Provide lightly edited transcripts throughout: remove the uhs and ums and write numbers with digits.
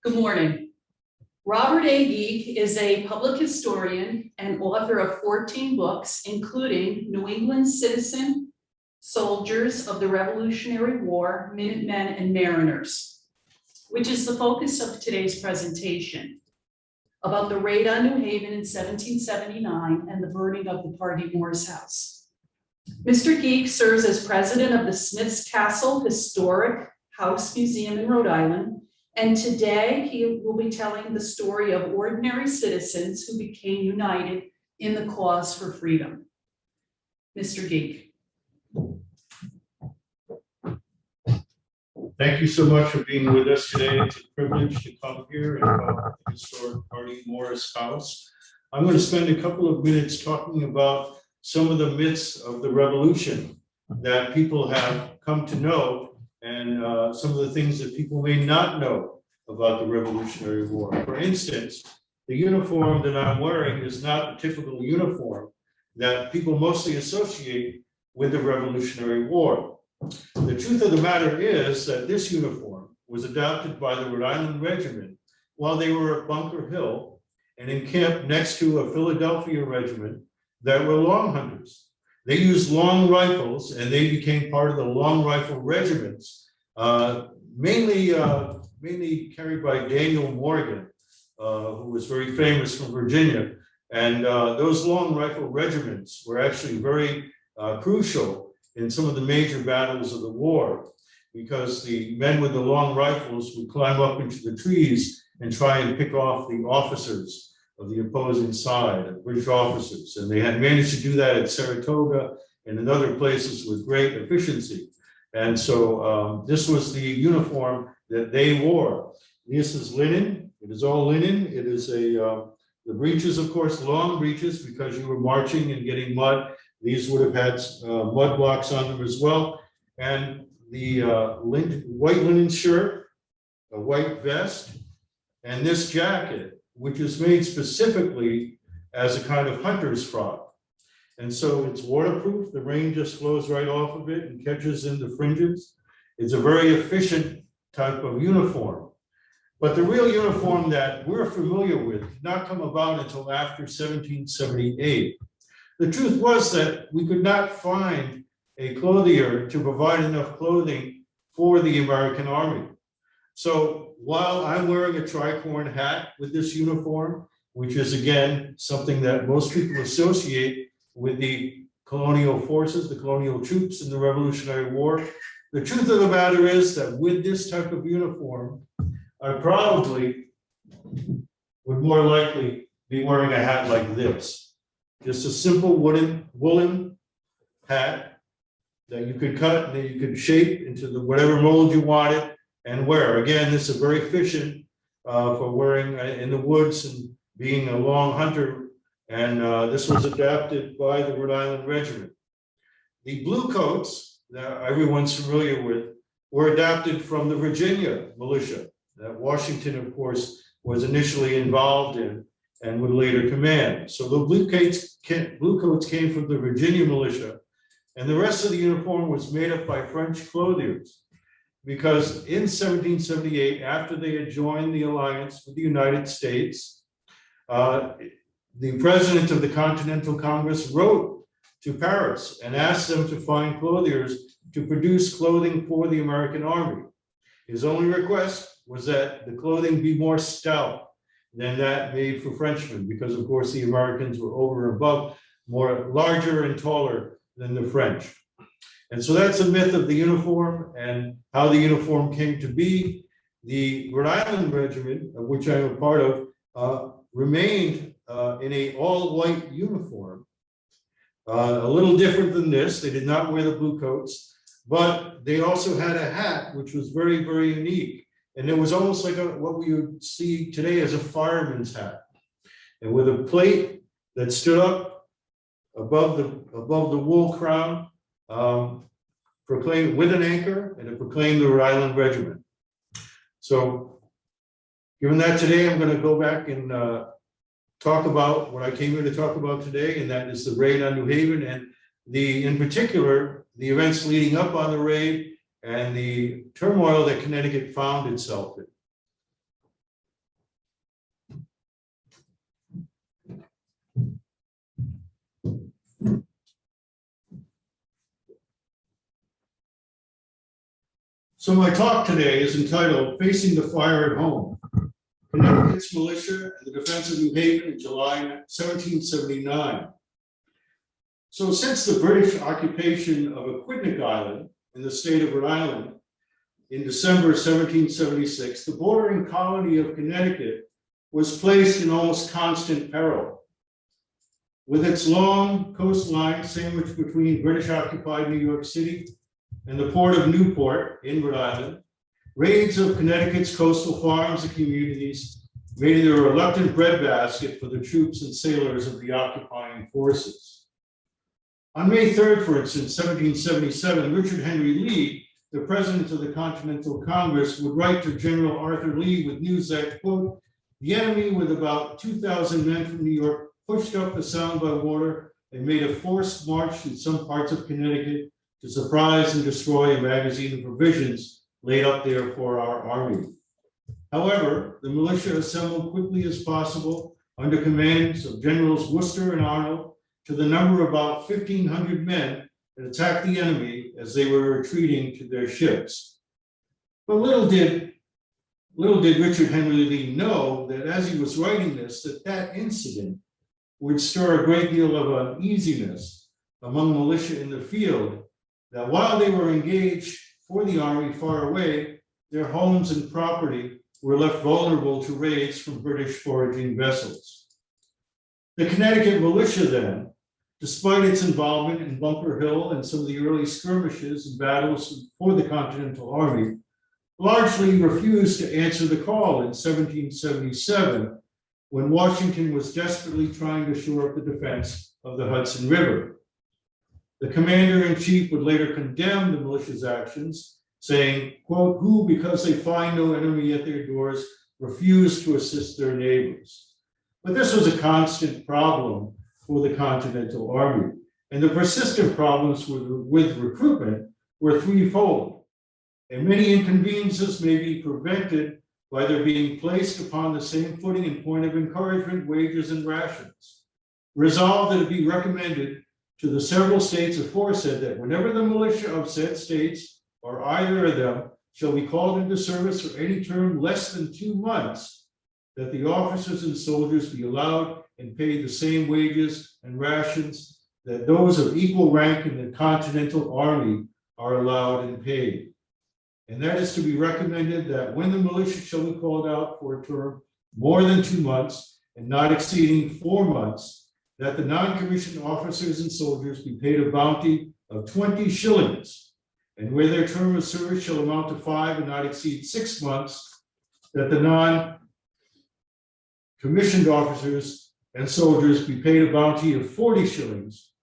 Good morning. Robert A. Geake is a public historian and author of 14 books, including New England Citizen, Soldiers of the Revolutionary War, Minutemen and Mariners, which is the focus of today's presentation, about the raid on New Haven in 1779 and the burning of the Pardee-Morris House. Mr. Geake serves as president of the Smith's Castle Historic House Museum in Rhode Island, and today he will be telling the story of ordinary citizens who became united in the cause for freedom. Mr. Geake. Thank you so much for being with us today. It's a privilege to come here and talk about the historic Pardee-Morris House. I'm going to spend a couple of minutes talking about some of the myths of the Revolution that people have come to know, and some of the things that people may not know about the Revolutionary War. For instance, the uniform that I'm wearing is not a typical uniform that people mostly associate with the Revolutionary War. The truth of the matter is that this uniform was adopted by the Rhode Island Regiment while they were at Bunker Hill and encamped next to a Philadelphia regiment that were long hunters. They used long rifles and they became part of the long rifle regiments, mainly carried by Daniel Morgan, who was very famous from Virginia. And those long rifle regiments were actually very crucial in some of the major battles of the war, because the men with the long rifles would climb up into the trees and try and pick off the officers of the opposing side, British officers. And they had managed to do that at Saratoga and in other places with great efficiency. And so this was the uniform that they wore. This is linen. It is all linen. It is the breeches, of course, long breeches, because you were marching and getting mud. These would have had mud blocks on them as well. And the white linen shirt, a white vest, and this jacket, which is made specifically as a kind of hunter's frock. And so it's waterproof. The rain just flows right off of it and catches in the fringes. It's a very efficient type of uniform. But the real uniform that we're familiar with did not come about until after 1778. The truth was that we could not find a clothier to provide enough clothing for the American Army. So while I'm wearing a tricorn hat with this uniform, which is again something that most people associate with the colonial forces, the colonial troops in the Revolutionary War, the truth of the matter is that with this type of uniform, I probably would more likely be wearing a hat like this. Just a simple woolen hat that you could cut and then you could shape into whatever mold you wanted and wear. Again, this is very efficient for wearing in the woods and being a long hunter. And this was adapted by the Rhode Island Regiment. The blue coats that everyone's familiar with were adapted from the Virginia Militia that Washington, of course, was initially involved in and would later command. So the blue coats came from the Virginia Militia, and the rest of the uniform was made up by French clothiers. Because in 1778, after they had joined the alliance with the United States, the president of the Continental Congress wrote to Paris and asked them to find clothiers to produce clothing for the American Army. His only request was that the clothing be more stout than that made for Frenchmen, because of course the Americans were over and above, more larger and taller than the French. And so that's a myth of the uniform and how the uniform came to be. The Rhode Island Regiment, of which I'm a part of, remained in a all-white uniform, a little different than this. They did not wear the blue coats, but they also had a hat, which was very, very unique. And it was almost like what we would see today as a fireman's hat, and with a plate that stood up above the wool crown, proclaimed with an anchor, and it proclaimed the Rhode Island Regiment. So given that today, I'm going to go back and talk about what I came here to talk about today, and that is the raid on New Haven, and in particular, the events leading up on the raid and the turmoil that Connecticut found itself in. So my talk today is entitled Facing the Fire at Home, Connecticut's Militia and the Defense of New Haven in July 1779. So since the British occupation of Aquidneck Island in the state of Rhode Island in December 1776, the bordering colony of Connecticut was placed in almost constant peril. With its long coastline sandwiched between British-occupied New York City and the port of Newport in Rhode Island, raids of Connecticut's coastal farms and communities made it a reluctant breadbasket for the troops and sailors of the occupying forces. On May 3rd, for instance, 1777, Richard Henry Lee, the president of the Continental Congress, would write to General Arthur Lee with news that, quote, the enemy with about 2,000 men from New York pushed up the Sound by water and made a forced march through some parts of Connecticut to surprise and destroy a magazine of provisions laid up there for our army. However, the militia assembled quickly as possible under commands of Generals Worcester and Arnold to the number of about 1,500 men and attacked the enemy as they were retreating to their ships. But little did Richard Henry Lee know that as he was writing this, that incident would stir a great deal of uneasiness among militia in the field, that while they were engaged for the army far away, their homes and property were left vulnerable to raids from British foraging vessels. The Connecticut militia then, despite its involvement in Bunker Hill and some of the early skirmishes and battles for the Continental Army, largely refused to answer the call in 1777, when Washington was desperately trying to shore up the defense of the Hudson River. The commander-in-chief would later condemn the militia's actions, saying, quote, who, because they find no enemy at their doors, refuse to assist their neighbors. But this was a constant problem for the Continental Army, and the persistent problems with recruitment were threefold, and many inconveniences may be prevented by their being placed upon the same footing in point of encouragement, wages, and rations. Resolved that it be recommended to the several states aforesaid that whenever the militia of said states, or either of them, shall be called into service for any term less than 2 months, that the officers and soldiers be allowed and paid the same wages and rations that those of equal rank in the Continental Army are allowed and paid. And that is to be recommended that when the militia shall be called out for a term more than 2 months and not exceeding 4 months, that the non-commissioned officers and soldiers be paid a bounty of 20 shillings, and where their term of service shall amount to 5 and not exceed 6 months, that the non-commissioned officers and soldiers be paid a bounty of 40 shillings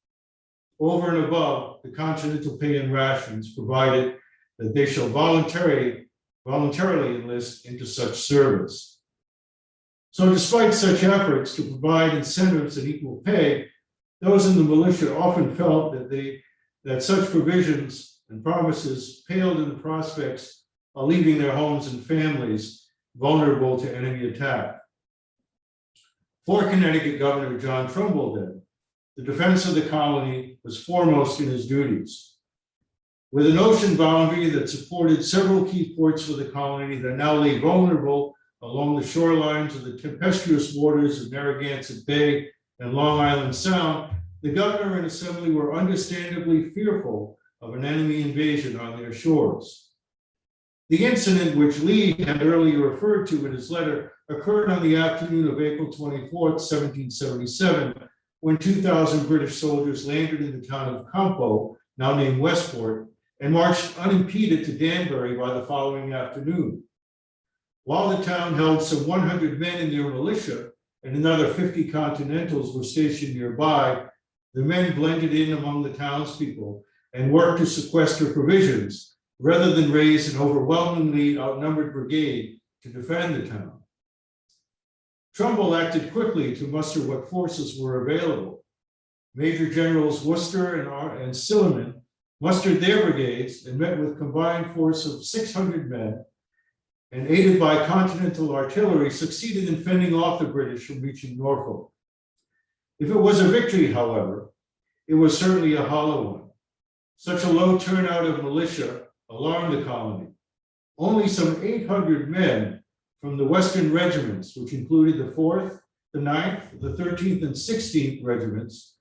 over and above the continental pay and rations, provided that they shall voluntarily enlist into such service. So despite such efforts to provide incentives and equal pay, those in the militia often felt that such provisions and promises paled in the prospects of leaving their homes and families vulnerable to enemy attack. For Connecticut Governor John Trumbull, then, the defense of the colony was foremost in his duties. With an ocean boundary that supported several key ports for the colony that now lay vulnerable along the shorelines of the tempestuous waters of Narragansett Bay and Long Island Sound, the governor and assembly were understandably fearful of an enemy invasion on their shores. The incident which Lee had earlier referred to in his letter occurred on the afternoon of April 24th, 1777, when 2,000 British soldiers landed in the town of Campo, now named Westport, and marched unimpeded to Danbury by the following afternoon. While the town held some 100 men in their militia and another 50 Continentals were stationed nearby, the men blended in among the townspeople and worked to sequester provisions rather than raise an overwhelmingly outnumbered brigade to defend the town. Trumbull acted quickly to muster what forces were available. Major Generals Worcester and Simeon mustered their brigades and met with a combined force of 600 men, and aided by Continental artillery, succeeded in fending off the British from reaching Norfolk. If it was a victory, however, it was certainly a hollow one. Such a low turnout of militia alarmed the colony, only some 800 men from the Western regiments, which included the 4th, the 9th, the 13th, and 16th regiments,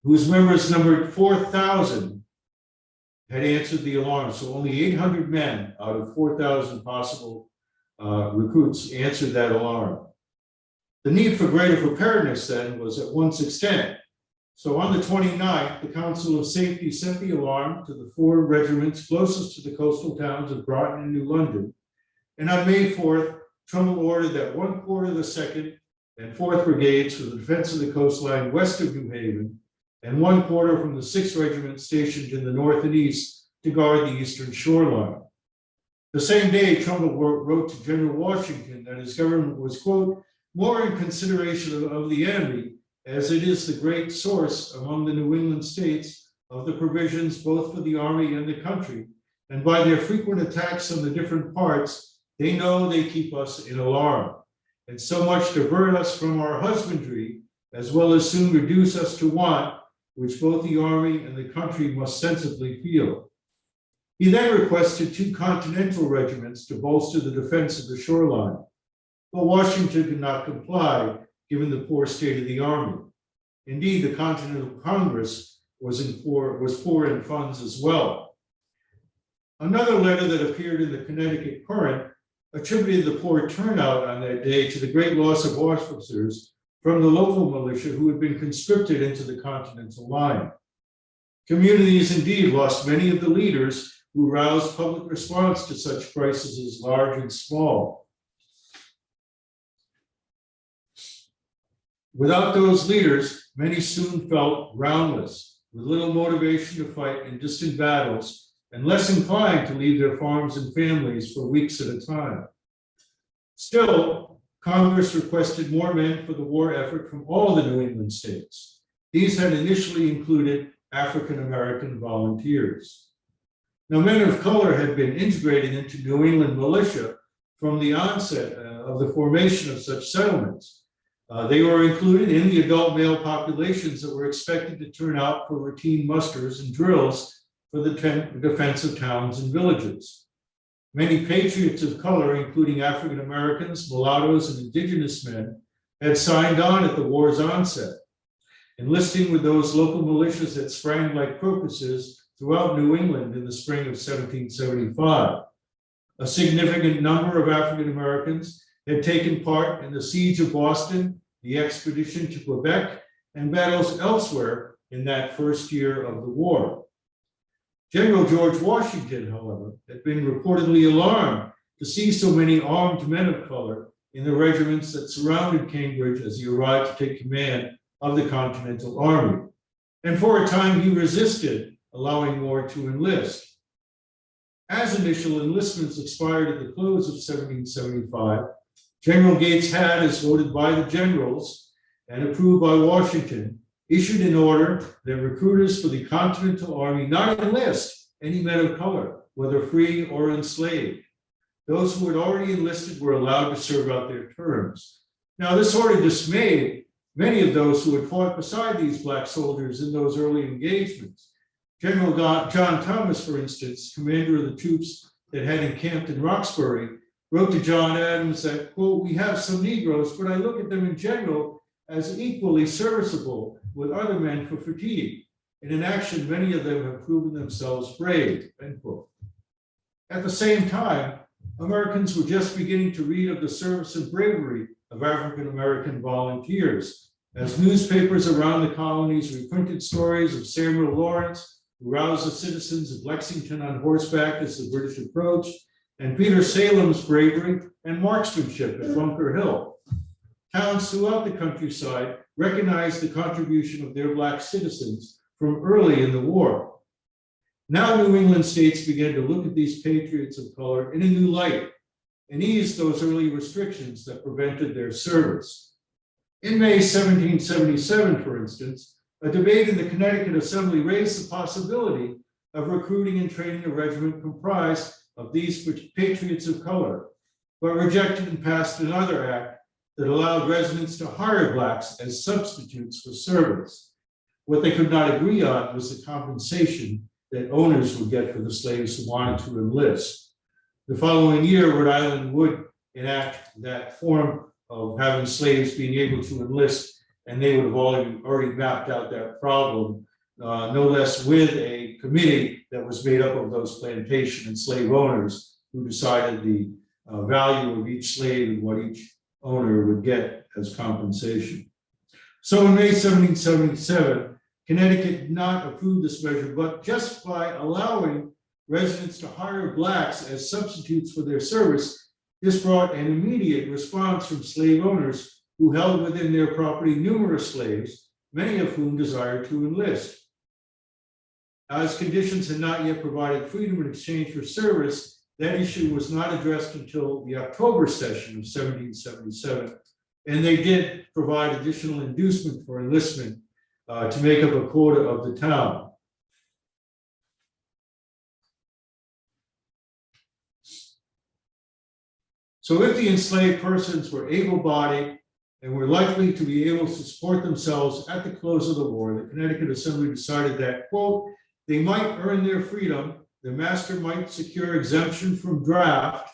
whose members numbered 4,000, had answered the alarm. So only 800 men out of 4,000 possible recruits answered that alarm. The need for greater preparedness then was at once extended. So on the 29th, the Council of Safety sent the alarm to the 4 regiments closest to the coastal towns of Groton and New London. And on May 4th, Trumbull ordered that 1/4 of the 2nd and 4th Brigades for the defense of the coastline west of New Haven, and 1/4 from the 6th Regiment stationed in the north and east to guard the eastern shoreline. The same day, Trumbull wrote to General Washington that his government was, quote, more in consideration of the enemy, as it is the great source among the New England states of the provisions both for the army and the country, and by their frequent attacks on the different parts, they know they keep us in alarm, and so much divert us from our husbandry, as well as soon reduce us to want, which both the army and the country must sensibly feel. He then requested 2 continental regiments to bolster the defense of the shoreline, but Washington did not comply, given the poor state of the army. Indeed, the Continental Congress was poor in funds as well. Another letter that appeared in the Connecticut Current attributed the poor turnout on that day to the great loss of officers from the local militia who had been conscripted into the Continental line. Communities indeed lost many of the leaders who roused public response to such crises large and small. Without those leaders, many soon felt groundless, with little motivation to fight in distant battles, and less inclined to leave their farms and families for weeks at a time. Still, Congress requested more men for the war effort from all the New England states. These had initially included African American volunteers. Now, men of color had been integrated into New England militia from the onset of the formation of such settlements. They were included in the adult male populations that were expected to turn out for routine musters and drills for the defense of towns and villages. Many patriots of color, including African Americans, mulattoes, and indigenous men, had signed on at the war's onset, enlisting with those local militias that sprang like crocuses throughout New England in the spring of 1775. A significant number of African Americans had taken part in the siege of Boston, the expedition to Quebec, and battles elsewhere in that first year of the war. General George Washington, however, had been reportedly alarmed to see so many armed men of color in the regiments that surrounded Cambridge as he arrived to take command of the Continental Army. And for a time, he resisted allowing more to enlist. As initial enlistments expired at the close of 1775, General Gates had, as voted by the generals and approved by Washington, issued an order that recruiters for the Continental Army not enlist any men of color, whether free or enslaved. Those who had already enlisted were allowed to serve out their terms. Now, this order dismayed many of those who had fought beside these black soldiers in those early engagements. General John Thomas, for instance, commander of the troops that had encamped in Roxbury, wrote to John Adams that, quote, we have some Negroes, but I look at them in general as equally serviceable with other men for fatigue. And in action, many of them have proven themselves brave, end quote. At the same time, Americans were just beginning to read of the service and bravery of African American volunteers, as newspapers around the colonies reprinted stories of Samuel Lawrence, who roused the citizens of Lexington on horseback as the British approached, and Peter Salem's bravery and marksmanship at Bunker Hill. Towns throughout the countryside recognized the contribution of their black citizens from early in the war. Now New England states began to look at these patriots of color in a new light and ease those early restrictions that prevented their service. In May 1777, for instance, a debate in the Connecticut Assembly raised the possibility of recruiting and training a regiment comprised of these patriots of color, but rejected and passed another act that allowed residents to hire blacks as substitutes for service. What they could not agree on was the compensation that owners would get for the slaves who wanted to enlist. The following year, Rhode Island would enact that form of having slaves being able to enlist, and they would have already mapped out that problem, no less with a committee that was made up of those plantation and slave owners who decided the value of each slave and what each owner would get as compensation. So in May 1777, Connecticut did not approve this measure, but just by allowing residents to hire blacks as substitutes for their service, this brought an immediate response from slave owners who held within their property numerous slaves, many of whom desired to enlist. As conditions had not yet provided freedom in exchange for service, that issue was not addressed until the October session of 1777, and they did provide additional inducement for enlistment to make up a quota of the town. So if the enslaved persons were able-bodied and were likely to be able to support themselves at the close of the war, the Connecticut Assembly decided that, quote, they might earn their freedom, the master might secure exemption from draft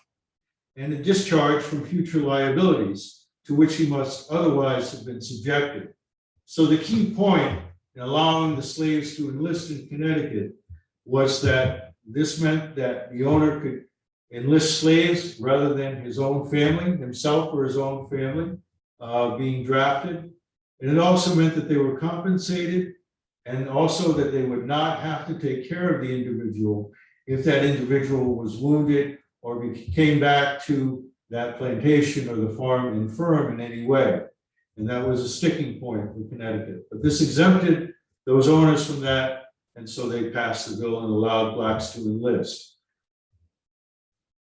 and a discharge from future liabilities to which he must otherwise have been subjected. So the key point in allowing the slaves to enlist in Connecticut was that this meant that the owner could enlist slaves rather than his own family, himself or his own family being drafted. And it also meant that they were compensated, and also that they would not have to take care of the individual if that individual was wounded or came back to that plantation or the farm infirm in any way. And that was a sticking point for Connecticut. But this exempted those owners from that, and so they passed the bill and allowed blacks to enlist.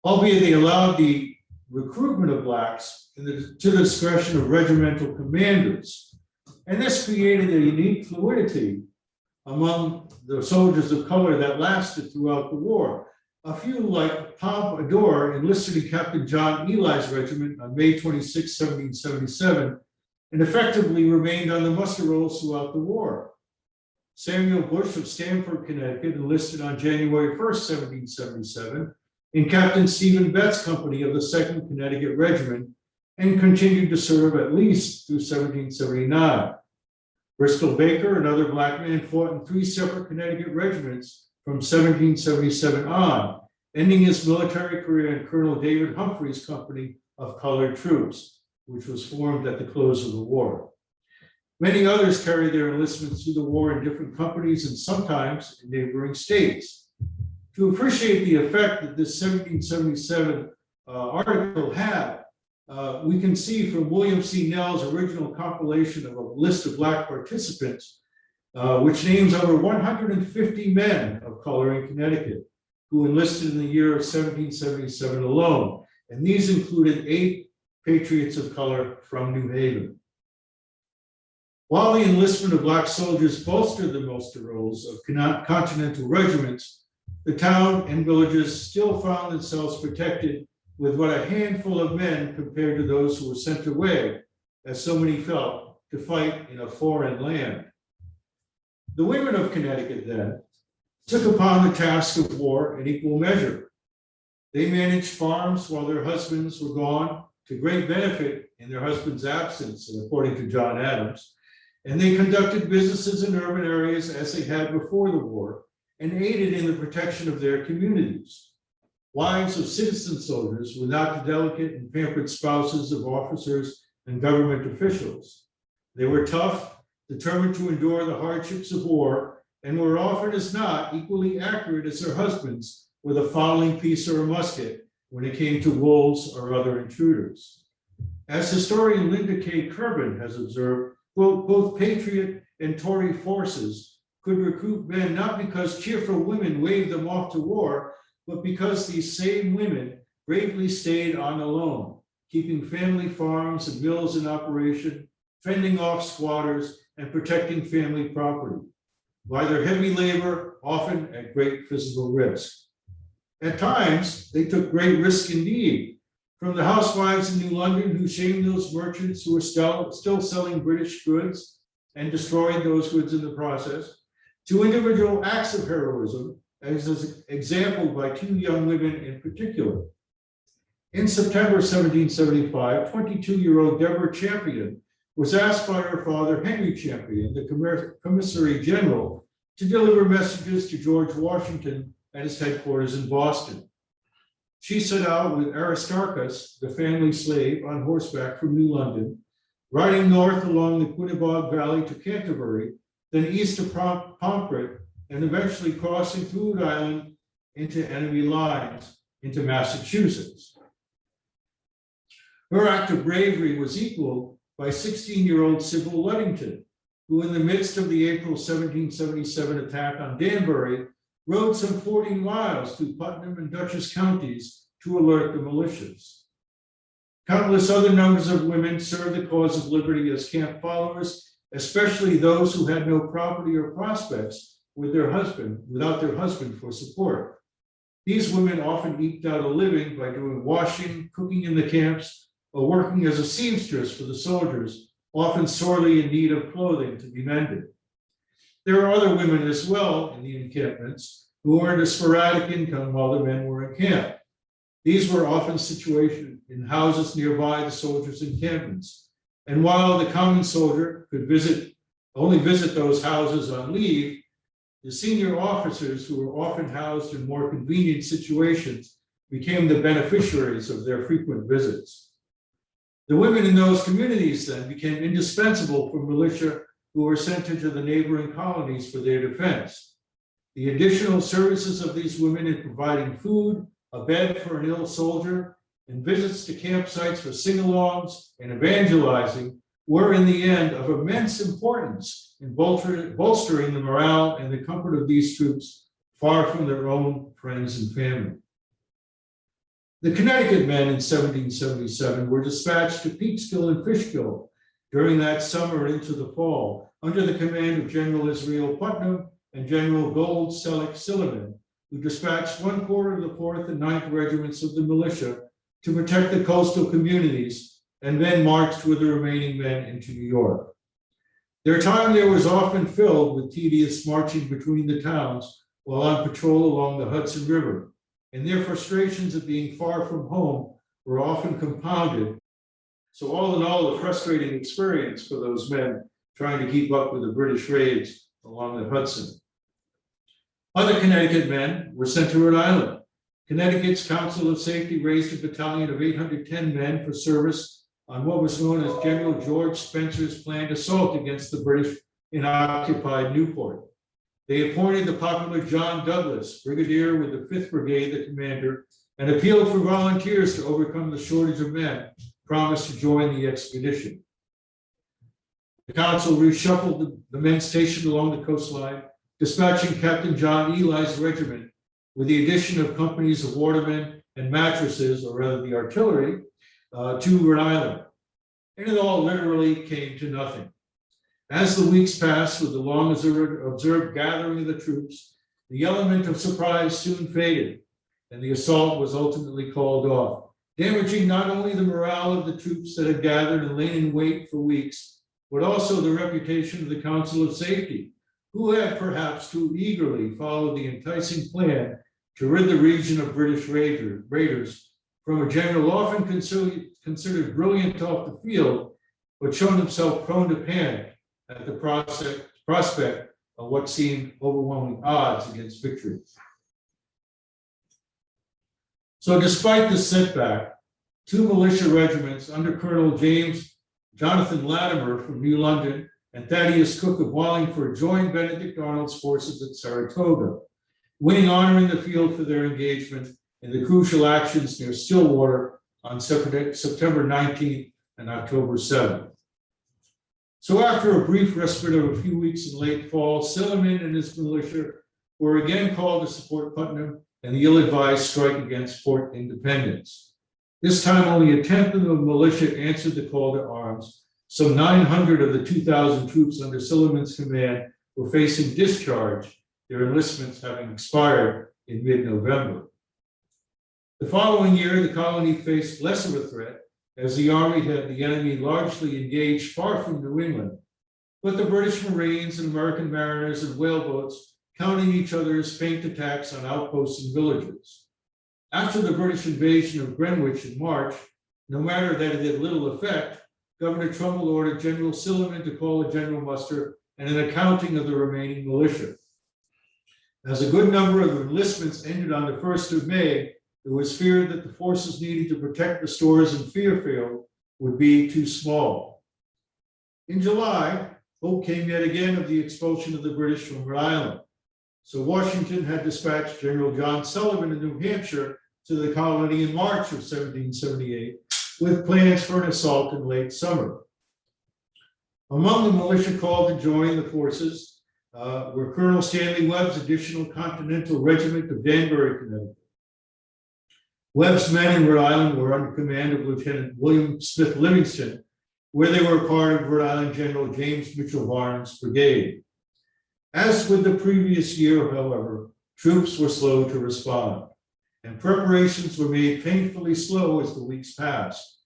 Albeit they allowed the recruitment of blacks to the discretion of regimental commanders. And this created a unique fluidity among the soldiers of color that lasted throughout the war. A few, like Pompadour, enlisted in Captain John Ely's regiment on May 26, 1777, and effectively remained on the muster rolls throughout the war. Samuel Bush of Stamford, Connecticut, enlisted on January 1st, 1777, in Captain Stephen Bett's company of the 2nd Connecticut Regiment, and continued to serve at least through 1779. Bristol Baker, another black man, fought in 3 separate Connecticut regiments from 1777 on, ending his military career in Colonel David Humphrey's company of colored troops, which was formed at the close of the war. Many others carried their enlistments through the war in different companies and sometimes in neighboring states. To appreciate the effect that this 1777 article had, we can see from William C. Nell's original compilation of a list of black participants, which names over 150 men of color in Connecticut who enlisted in the year of 1777 alone. And these included 8 patriots of color from New Haven. While the enlistment of black soldiers bolstered the muster rolls of continental regiments, the town and villages still found themselves protected with but a handful of men compared to those who were sent away, as so many felt, to fight in a foreign land. The women of Connecticut then took upon the task of war in equal measure. They managed farms while their husbands were gone, to great benefit in their husband's absence, and according to John Adams, and they conducted businesses in urban areas as they had before the war, and aided in the protection of their communities. Wives of citizen soldiers were not the delicate and pampered spouses of officers and government officials. They were tough, determined to endure the hardships of war, and were often as not equally accurate as their husbands with a fowling piece or a musket when it came to wolves or other intruders. As historian Linda K. Kerbin has observed, both Patriot and Tory forces could recruit men not because cheerful women waved them off to war, but because these same women bravely stayed on alone, keeping family farms and mills in operation, fending off squatters, and protecting family property. By their heavy labor, often at great physical risk. At times, they took great risk indeed, from the housewives in New London who shamed those merchants who were still selling British goods and destroyed those goods in the process, to individual acts of heroism, as is exampled by 2 young women in particular. In September 1775, 22-year-old Deborah Champion was asked by her father, Henry Champion, the commissary general, to deliver messages to George Washington at his headquarters in Boston. She set out with Aristarchus, the family slave, on horseback from New London, riding north along the Quinebaug Valley to Canterbury, then east to Pomfret, and eventually crossing through Rhode Island into enemy lines into Massachusetts. Her act of bravery was equaled by 16-year-old Sybil Luddington, who in the midst of the April 1777 attack on Danbury, rode some 40 miles through Putnam and Dutchess counties to alert the militias. Countless other numbers of women served the cause of liberty as camp followers, especially those who had no property or prospects without their husband for support. These women often eked out a living by doing washing, cooking in the camps, or working as a seamstress for the soldiers, often sorely in need of clothing to be mended. There are other women as well in the encampments who earned a sporadic income while the men were in camp. These were often situated in houses nearby the soldiers' encampments. And while the common soldier could only visit those houses on leave, the senior officers, who were often housed in more convenient situations, became the beneficiaries of their frequent visits. The women in those communities then became indispensable for militia who were sent into the neighboring colonies for their defense. The additional services of these women in providing food, a bed for an ill soldier, and visits to campsites for sing-alongs and evangelizing were in the end of immense importance in bolstering the morale and the comfort of these troops far from their own friends and family. The Connecticut men in 1777 were dispatched to Peekskill and Fishkill during that summer into the fall, under the command of General Israel Putnam and General Gold Selleck Silliman, who dispatched 1/4 of the 4th and 9th regiments of the militia to protect the coastal communities, and then marched with the remaining men into New York. Their time there was often filled with tedious marching between the towns while on patrol along the Hudson River, and their frustrations of being far from home were often compounded. So all in all, a frustrating experience for those men trying to keep up with the British raids along the Hudson. Other Connecticut men were sent to Rhode Island. Connecticut's Council of Safety raised a battalion of 810 men for service on what was known as General George Spencer's planned assault against the British in occupied Newport. They appointed the popular John Douglas, brigadier with the 5th Brigade, the commander, and appealed for volunteers to overcome the shortage of men promised to join the expedition. The council reshuffled the men stationed along the coastline, dispatching Captain John Ely's regiment with the addition of companies of watermen and mattresses, or rather the artillery, to Rhode Island. And it all literally came to nothing. As the weeks passed with the long observed gathering of the troops, the element of surprise soon faded, and the assault was ultimately called off, damaging not only the morale of the troops that had gathered and lain in wait for weeks, but also the reputation of the Council of Safety, who had perhaps too eagerly followed the enticing plan to rid the region of British raiders from a general often considered brilliant off the field, but shown himself prone to panic at the prospect of what seemed overwhelming odds against victory. So despite this setback, 2 militia regiments under Colonel Jonathan Latimer from New London and Thaddeus Cook of Wallingford joined Benedict Arnold's forces at Saratoga, winning honor in the field for their engagement in the crucial actions near Stillwater on September 19th and October 7th. So after a brief respite of a few weeks in late fall, Silliman and his militia were again called to support Putnam and the ill-advised strike against Fort Independence. This time, only a tenth of the militia answered the call to arms. Some 900 of the 2,000 troops under Silliman's command were facing discharge, their enlistments having expired in mid-November. The following year, the colony faced less of a threat, as the army had the enemy largely engaged far from New England, but the British Marines and American mariners and whaleboats counting each other's faint attacks on outposts and villages. After the British invasion of Greenwich in March, no matter that it had little effect, Governor Trumbull ordered General Silliman to call a general muster and an accounting of the remaining militia. As a good number of enlistments ended on the 1st of May, it was feared that the forces needed to protect the stores in Fairfield would be too small. In July, hope came yet again of the expulsion of the British from Rhode Island. So Washington had dispatched General John Sullivan in New Hampshire to the colony in March of 1778 with plans for an assault in late summer. Among the militia called to join the forces were Colonel Stanley Webb's additional Continental Regiment of Danbury, Connecticut. Webb's men in Rhode Island were under command of Lieutenant William Smith Livingston, where they were part of Rhode Island General James Mitchell Barnes' brigade. As with the previous year, however, troops were slow to respond, and preparations were made painfully slow as the weeks passed.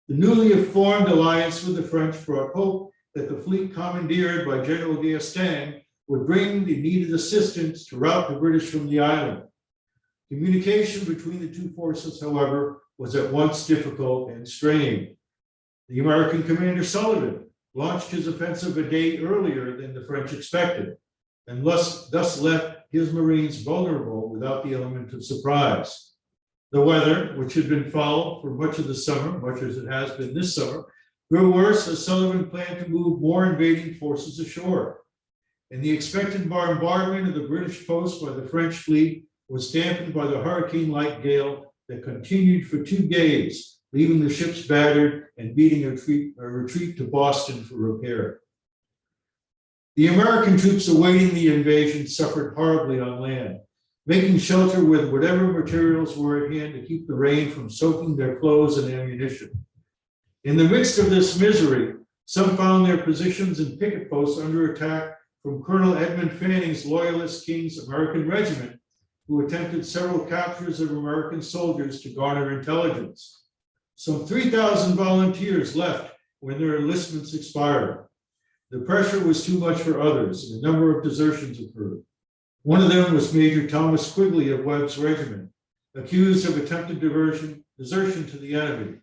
The newly formed alliance with the French brought hope that the fleet commandeered by General D'Estaing would bring the needed assistance to rout the British from the island. Communication between the two forces, however, was at once difficult and strained. The American commander Sullivan launched his offensive a day earlier than the French expected, and thus left his Marines vulnerable without the element of surprise. The weather, which had been foul for much of the summer, much as it has been this summer, grew worse as Sullivan planned to move more invading forces ashore. And the expected bombardment of the British post by the French fleet was dampened by the hurricane-like gale that continued for 2 days, leaving the ships battered and beating a retreat to Boston for repair. The American troops awaiting the invasion suffered horribly on land, making shelter with whatever materials were at hand to keep the rain from soaking their clothes and ammunition. In the midst of this misery, some found their positions in picket posts under attack from Colonel Edmund Fanning's Loyalist King's American Regiment, who attempted several captures of American soldiers to garner intelligence. Some 3,000 volunteers left when their enlistments expired. The pressure was too much for others, and a number of desertions occurred. One of them was Major Thomas Quigley of Webb's regiment, accused of attempted desertion to the enemy.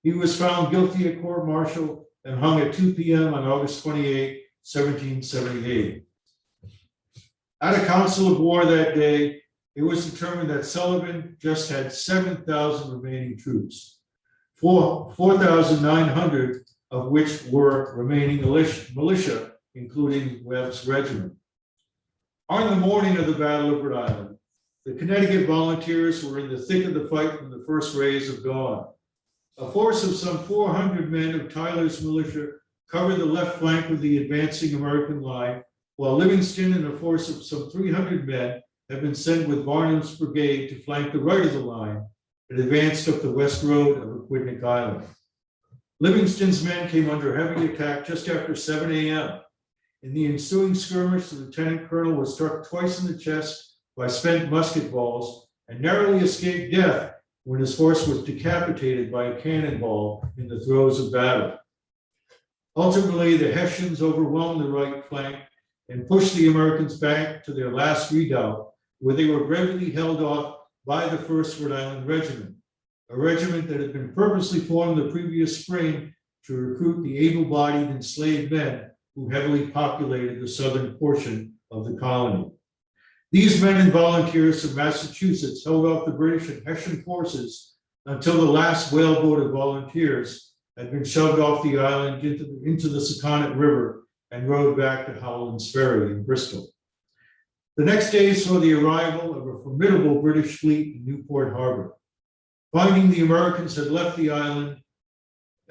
He was found guilty at court-martial and hung at 2 p.m. on August 28, 1778. At a council of war that day, it was determined that Sullivan just had 7,000 remaining troops, 4,900 of which were remaining militia, including Webb's regiment. On the morning of the Battle of Rhode Island, the Connecticut volunteers were in the thick of the fight from the first rays of dawn. A force of some 400 men of Tyler's militia covered the left flank of the advancing American line, while Livingston and a force of some 300 men had been sent with Barnum's brigade to flank the right of the line and advanced up the west road of Aquidneck Island. Livingston's men came under heavy attack just after 7 a.m. In the ensuing skirmish, the lieutenant colonel was struck twice in the chest by spent musket balls and narrowly escaped death when his horse was decapitated by a cannonball in the throes of battle. Ultimately, the Hessians overwhelmed the right flank and pushed the Americans back to their last redoubt, where they were bravely held off by the 1st Rhode Island Regiment, a regiment that had been purposely formed the previous spring to recruit the able-bodied enslaved men who heavily populated the southern portion of the colony. These men and volunteers from Massachusetts held off the British and Hessian forces until the last whaleboat of volunteers had been shoved off the island into the Saconnet River and rowed back to Howland's Ferry in Bristol. The next day saw the arrival of a formidable British fleet in Newport Harbor. Finding the Americans had left the island,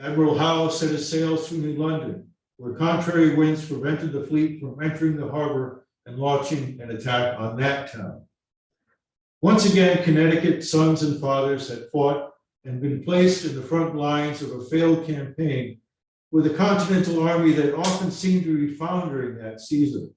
Admiral Howe set his sails through New London, where contrary winds prevented the fleet from entering the harbor and launching an attack on that town. Once again, Connecticut's sons and fathers had fought and been placed in the front lines of a failed campaign with a Continental Army that often seemed to be foundering that season.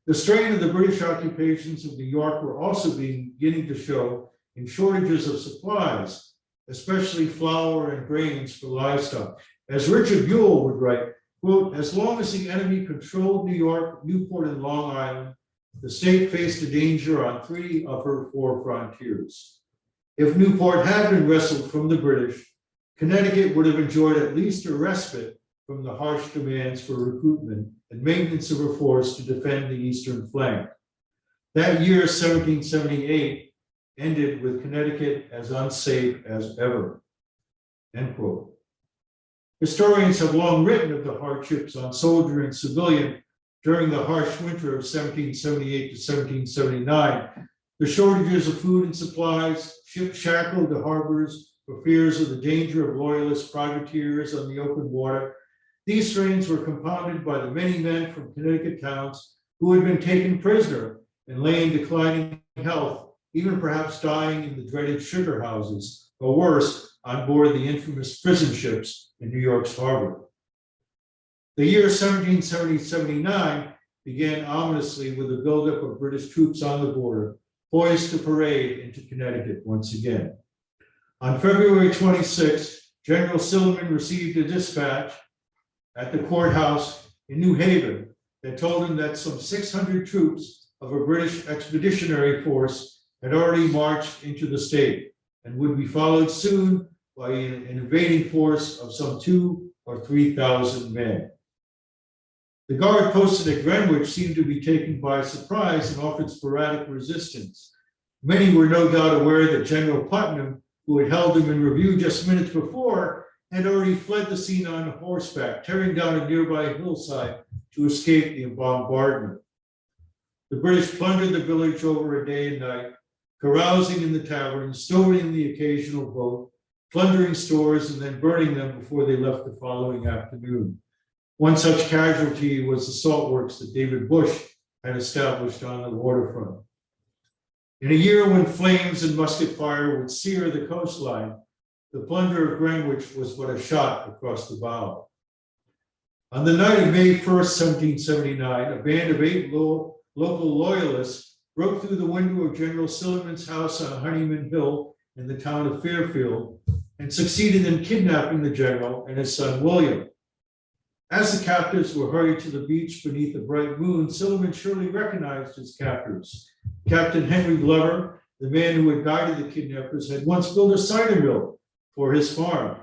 The strain of the British occupations of New York were also beginning to show in shortages of supplies, especially flour and grains for livestock. As Richard Buell would write, quote, as long as the enemy controlled New York, Newport, and Long Island, the state faced a danger on 3 of her 4 frontiers. If Newport had been wrestled from the British, Connecticut would have enjoyed at least a respite from the harsh demands for recruitment and maintenance of a force to defend the eastern flank. That year, 1778, ended with Connecticut as unsafe as ever. End quote. Historians have long written of the hardships on soldier and civilian during the harsh winter of 1778 to 1779. The shortages of food and supplies, ships shackled to harbors for fears of the danger of loyalist privateers on the open water. These strains were compounded by the many men from Connecticut towns who had been taken prisoner and lay in declining health, even perhaps dying in the dreaded sugar houses, or worse, on board the infamous prison ships in New York's harbor. The year 1770-79 began ominously with the buildup of British troops on the border, poised to parade into Connecticut once again. On February 26, General Simeon received a dispatch at the courthouse in New Haven that told him that some 600 troops of a British expeditionary force had already marched into the state and would be followed soon by an invading force of some 2,000 or 3,000 men. The guard posted at Greenwich seemed to be taken by surprise and offered sporadic resistance. Many were no doubt aware that General Putnam, who had held him in review just minutes before, had already fled the scene on horseback, tearing down a nearby hillside to escape the bombardment. The British plundered the village over a day and night, carousing in the tavern, stowing the occasional boat, plundering stores, and then burning them before they left the following afternoon. One such casualty was the salt works that David Bush had established on the waterfront. In a year when flames and musket fire would sear the coastline, the plunder of Greenwich was but a shot across the bow. On the night of May 1st, 1779, a band of 8 local loyalists broke through the window of General Simeon's house on Honeyman Hill in the town of Fairfield and succeeded in kidnapping the general and his son William. As the captives were hurried to the beach beneath the bright moon, Simeon surely recognized his captors. Captain Henry Glover, the man who had guided the kidnappers, had once built a cider mill for his farm.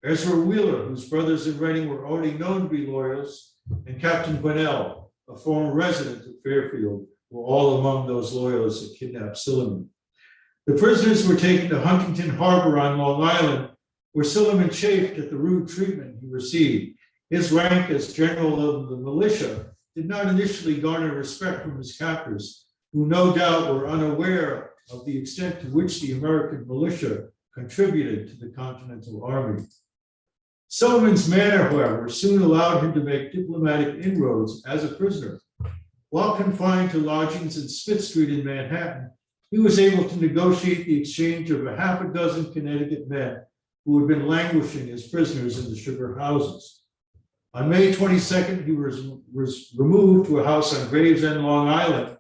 Ezra Wheeler, whose brothers in Reading were already known to be loyalists, and Captain Bunnell, a former resident of Fairfield, were all among those loyalists that kidnapped Simeon. The prisoners were taken to Huntington Harbor on Long Island, where Simeon chafed at the rude treatment he received. His rank as general of the militia did not initially garner respect from his captors, who no doubt were unaware of the extent to which the American militia contributed to the Continental Army. Simeon's manner, however, soon allowed him to make diplomatic inroads as a prisoner. While confined to lodgings in Smith Street in Manhattan, he was able to negotiate the exchange of a half a dozen Connecticut men who had been languishing as prisoners in the sugar houses. On May 22nd, he was removed to a house on Gravesend, Long Island,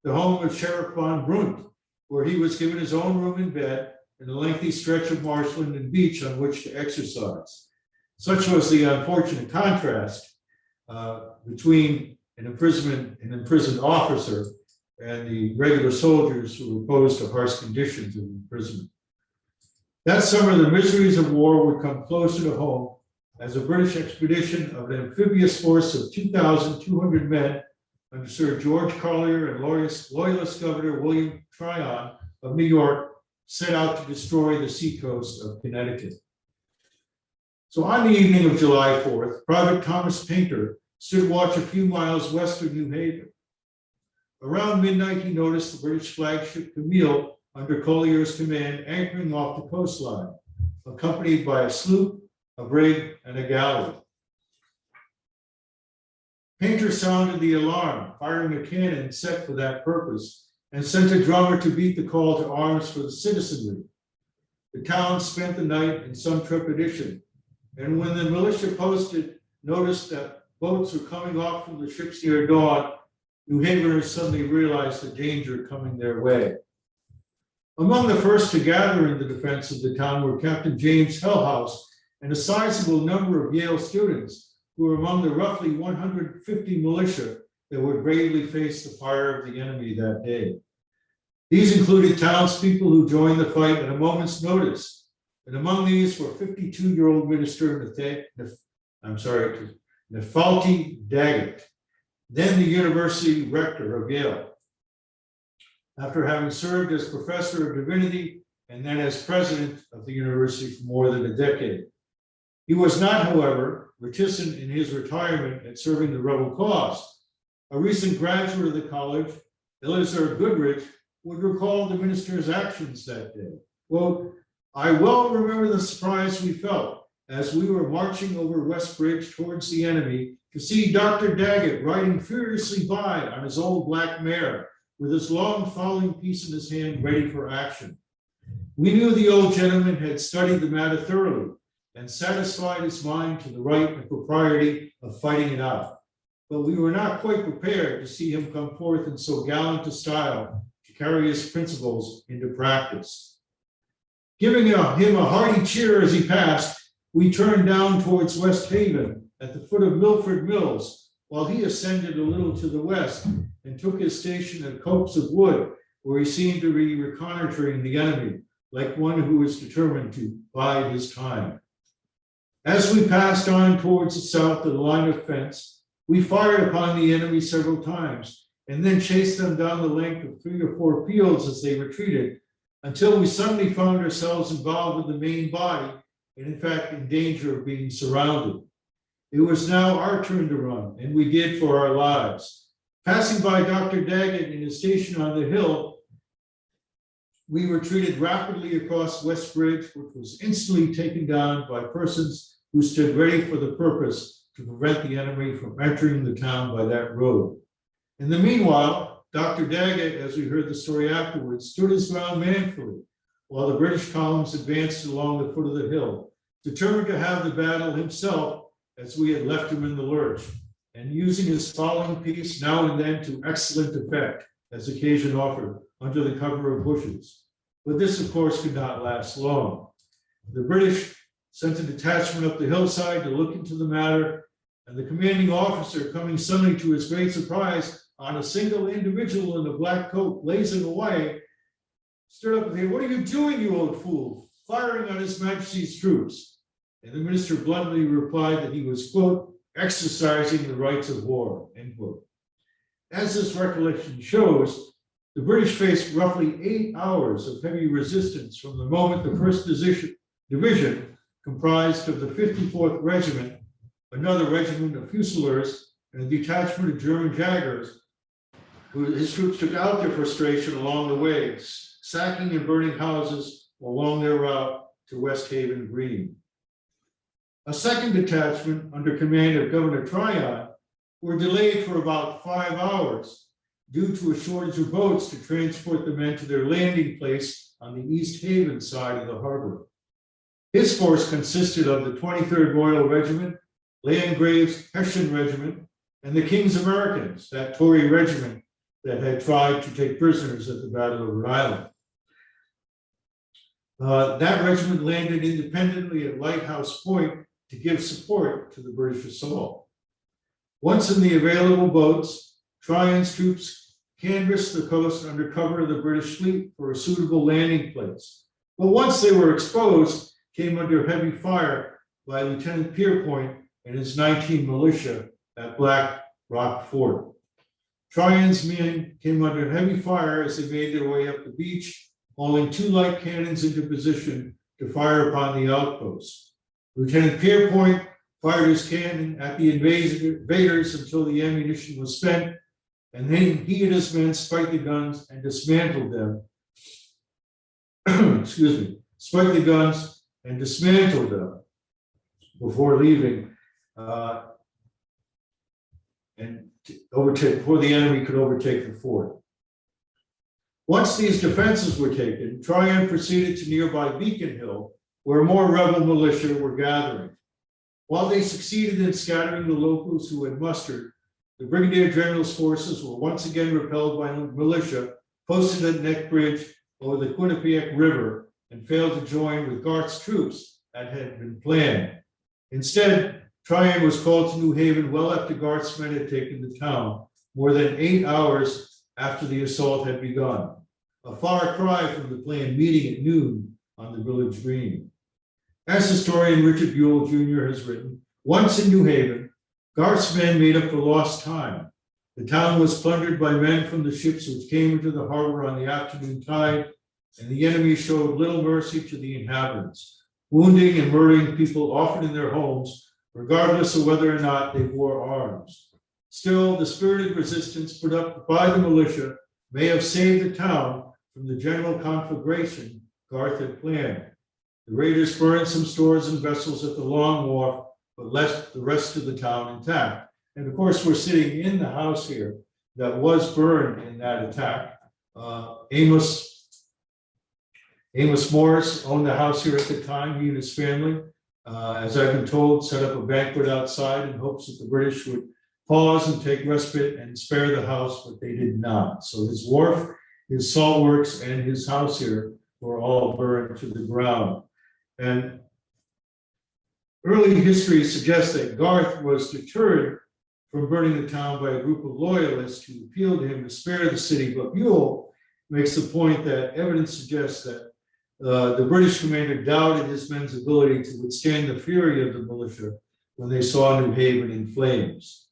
the home of Sheriff von Brunt, where he was given his own room and bed and a lengthy stretch of marshland and beach on which to exercise. Such was the unfortunate contrast between an imprisoned officer and the regular soldiers who were opposed to harsh conditions of imprisonment. That summer, the miseries of war would come closer to home as a British expedition of an amphibious force of 2,200 men under Sir George Collier and Loyalist Governor William Tryon of New York set out to destroy the seacoast of Connecticut. So on the evening of July 4th, Private Thomas Painter stood watch a few miles west of New Haven. Around midnight, he noticed the British flagship Camille under Collier's command anchoring off the coastline, accompanied by a sloop, a brig, and a galley. Painter sounded the alarm, firing a cannon set for that purpose, and sent a drummer to beat the call to arms for the citizenry. The town spent the night in some trepidation, and when the militia posted noticed that boats were coming off from the ships near dawn, New Haveners suddenly realized the danger coming their way. Among the first to gather in the defense of the town were Captain James Hellhouse and a sizable number of Yale students who were among the roughly 150 militia that would bravely face the fire of the enemy that day. These included townspeople who joined the fight at a moment's notice, and among these were 52-year-old minister Nephalti Daggett, then the university rector of Yale. After having served as professor of divinity and then as president of the university for more than a decade. He was not, however, reticent in his retirement at serving the rebel cause. A recent graduate of the college, Elizabeth Goodrich, would recall the minister's actions that day. Quote, "I well remember the surprise we felt as we were marching over West Bridge towards the enemy to see Dr. Daggett riding furiously by on his old black mare with his long fowling piece in his hand ready for action. We knew the old gentleman had studied the matter thoroughly and satisfied his mind to the right and propriety of fighting it out. But we were not quite prepared to see him come forth in so gallant a style to carry his principles into practice. Giving him a hearty cheer as he passed, we turned down towards West Haven at the foot of Milford Mills, while he ascended a little to the west and took his station at Copse of Wood, where he seemed to be reconnoitering the enemy, like one who is determined to bide his time. As we passed on towards the south of the line of fence, we fired upon the enemy several times, and then chased them down the length of 3 or 4 fields as they retreated, until we suddenly found ourselves involved with the main body, and in fact in danger of being surrounded. It was now our turn to run, and we did for our lives. Passing by Dr. Daggett in his station on the hill, we retreated rapidly across West Bridge, which was instantly taken down by persons who stood ready for the purpose to prevent the enemy from entering the town by that road. In the meanwhile, Dr. Daggett, as we heard the story afterwards, stood his ground manfully, while the British columns advanced along the foot of the hill, determined to have the battle himself as we had left him in the lurch, and using his fowling piece now and then to excellent effect, as occasion offered, under the cover of bushes. But this, of course, could not last long. The British sent a detachment up the hillside to look into the matter, and the commanding officer, coming suddenly to his great surprise on a single individual in a black coat blazing away, stood up and said, "What are you doing, you old fool?" firing on His Majesty's troops. And the minister bluntly replied that he was, quote, "exercising the rights of war," end quote. As this recollection shows, the British faced roughly 8 hours of heavy resistance from the moment the 1st Division, comprised of the 54th Regiment, another regiment of Fusiliers, and a detachment of German Jaggers, his troops took out their frustration along the way, sacking and burning houses along their route to West Haven Green. A second detachment, under command of Governor Tryon, were delayed for about 5 hours due to a shortage of boats to transport the men to their landing place on the East Haven side of the harbor. His force consisted of the 23rd Royal Regiment, Landgrave's Hessian Regiment, and the King's Americans, that Tory regiment that had tried to take prisoners at the Battle of Rhode Island. That regiment landed independently at Lighthouse Point to give support to the British assault. Once in the available boats, Tryon's troops canvassed the coast under cover of the British fleet for a suitable landing place. But once they were exposed, came under heavy fire by Lieutenant Pierpoint and his 19 militia at Black Rock Fort. Tryon's men came under heavy fire as they made their way up the beach, hauling 2 light cannons into position to fire upon the outposts. Lieutenant Pierpoint fired his cannon at the invaders until the ammunition was spent, and then he and his men spiked the guns and dismantled them. Spiked the guns and dismantled them before leaving, before the enemy could overtake the fort. Once these defenses were taken, Tryon proceeded to nearby Beacon Hill, where more rebel militia were gathering. While they succeeded in scattering the locals who had mustered, the Brigadier General's forces were once again repelled by militia posted at Neck Bridge over the Quinnipiac River and failed to join with Garth's troops as had been planned. Instead, Tryon was called to New Haven well after Garth's men had taken the town, more than 8 hours after the assault had begun. a far cry from the planned meeting at noon on the village green. As historian Richard Buell Jr. has written, once in New Haven, Garth's men made up for lost time. The town was plundered by men from the ships which came into the harbor on the afternoon tide, and the enemy showed little mercy to the inhabitants, wounding and murdering people often in their homes, regardless of whether or not they wore arms. Still, the spirited resistance put up by the militia may have saved the town from the general conflagration Garth had planned. The raiders burned some stores and vessels at the Long Wharf, but left the rest of the town intact. And of course, we're sitting in the house here that was burned in that attack. Amos Morris owned the house here at the time, he and his family. As I've been told, set up a banquet outside in hopes that the British would pause and take respite and spare the house, but they did not. So his wharf, his salt works, and his house here were all burned to the ground. And early history suggests that Garth was deterred from burning the town by a group of loyalists who appealed to him to spare the city. But Buell makes the point that evidence suggests that the British commander doubted his men's ability to withstand the fury of the militia when they saw New Haven in flames.